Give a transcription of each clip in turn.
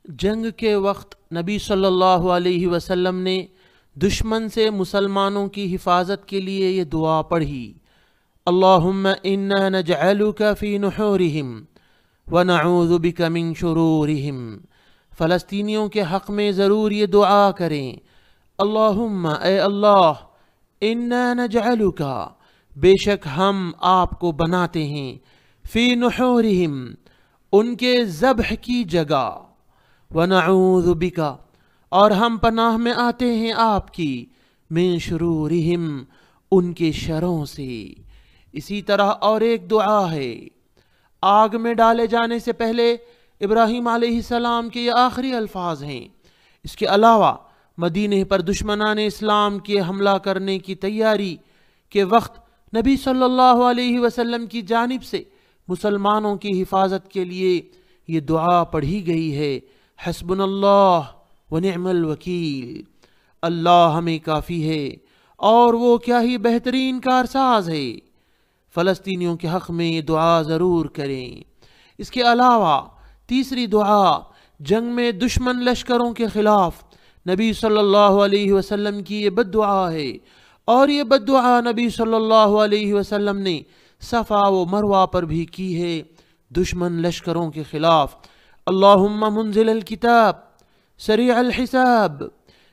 जंग के वक्त नबी सल्लल्लाहु अलैहि वसल्लम ने दुश्मन से मुसलमानों की हिफाजत के लिए ये दुआ पढ़ी, अल्लाहुम्मा इन्ना नजअलुका फी नुहूरिहिम व नऊज़ु बिका मिन शुरूरिहिम। फ़लस्तीनियों के हक़ में ज़रूर ये दुआ करें, अल्लाहुम्मा ए अल्लाह, इन्ना नजअलुका बेशक हम आपको बनाते हैं, फ़ी नुहूरिहिम उनके ज़ब्ह की जगह, व नऊज़ु बिका और हम पनाह में आते हैं आपकी, मिन शुरूरिहिम उनके शरों से। इसी तरह और एक दुआ है, आग में डाले जाने से पहले इब्राहीम अलैहिस्सलाम के ये आखिरी अल्फाज हैं। इसके अलावा मदीने पर दुश्मनान इस्लाम के हमला करने की तैयारी के वक्त नबी सल्लल्लाहु अलैहि वसल्लम की जानिब से मुसलमानों की हिफाजत के लिए ये दुआ पढ़ी गई है, हस्बुनल्लाह व निअमल वकील, अल्लाह हमें काफ़ी है और वो क्या ही बेहतरीन कारसाज है। फ़लस्तीनियों के हक़ में ये दुआ ज़रूर करें। इसके अलावा तीसरी दुआ जंग में दुश्मन लश्करों के ख़िलाफ़ नबी सल्लल्लाहु अलैहि वसल्लम की ये बद्दुआ है, और ये बद्दुआ नबी सल्लल्लाहु अलैहि वसल्लम ने सफ़ा व मरवा पर भी की है दुश्मन लश्करों के ख़िलाफ़। अल्लाहुम्मा मुंज़िलल किताब सरीअल हिसाब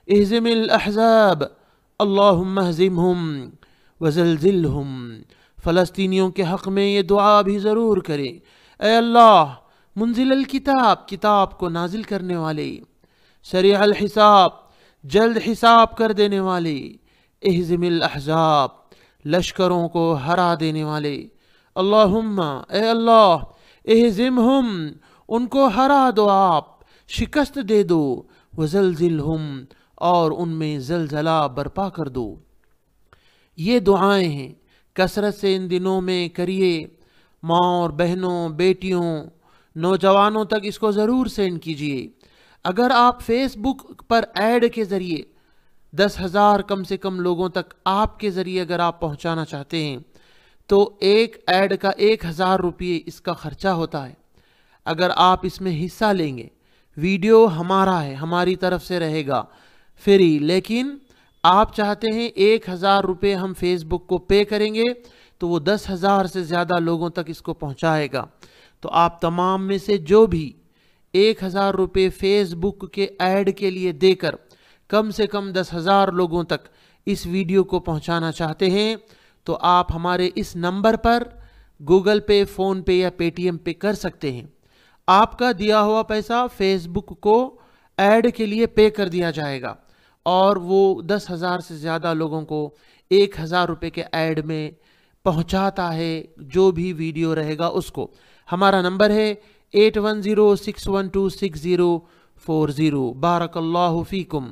इहज़िमिल अहज़ाब अल्लाहुम्मा हज़िमहुम वज़ल्ज़िलहुम। फ़लस्तीनियों के हक़ में ये दुआ भी ज़रूर करें, ए अल्लाह मुंज़िलल किताब किताब को नाजिल करने वाले, सरीअल हिसाब जल्द हिसाब कर देने वाले, इहज़िमिल अहज़ाब लश्करों को हरा देने वाले, अल्लाहुम्मा ए अल्लाह इहज़िमहुम उनको हरा दो, आप शिकस्त दे दो, वज़ल्ज़िलहुम और उनमें ज़लज़ला बर्पा कर दो। ये दुआएं हैं, कसरत से इन दिनों में करिए। माँ और बहनों, बेटियों, नौजवानों तक इसको ज़रूर सेंड कीजिए। अगर आप फेसबुक पर ऐड के ज़रिए 10,000 कम से कम लोगों तक आपके ज़रिए अगर आप पहुंचाना चाहते हैं तो एक ऐड का 1,000 रुपये इसका ख़र्चा होता है। अगर आप इसमें हिस्सा लेंगे, वीडियो हमारा है, हमारी तरफ से रहेगा फ्री, लेकिन आप चाहते हैं 1,000 रुपये हम फेसबुक को पे करेंगे तो वो 10,000 से ज़्यादा लोगों तक इसको पहुंचाएगा। तो आप तमाम में से जो भी 1,000 रुपये फेसबुक के ऐड के लिए देकर कम से कम 10,000 लोगों तक इस वीडियो को पहुंचाना चाहते हैं तो आप हमारे इस नंबर पर गूगल पे, फ़ोन पे या पेटीएम पे कर सकते हैं। आपका दिया हुआ पैसा फेसबुक को ऐड के लिए पे कर दिया जाएगा और वो 10,000 से ज़्यादा लोगों को 1,000 रुपये के ऐड में पहुंचाता है, जो भी वीडियो रहेगा उसको। हमारा नंबर है 8106126040। बारकल्लाहु फीकुम।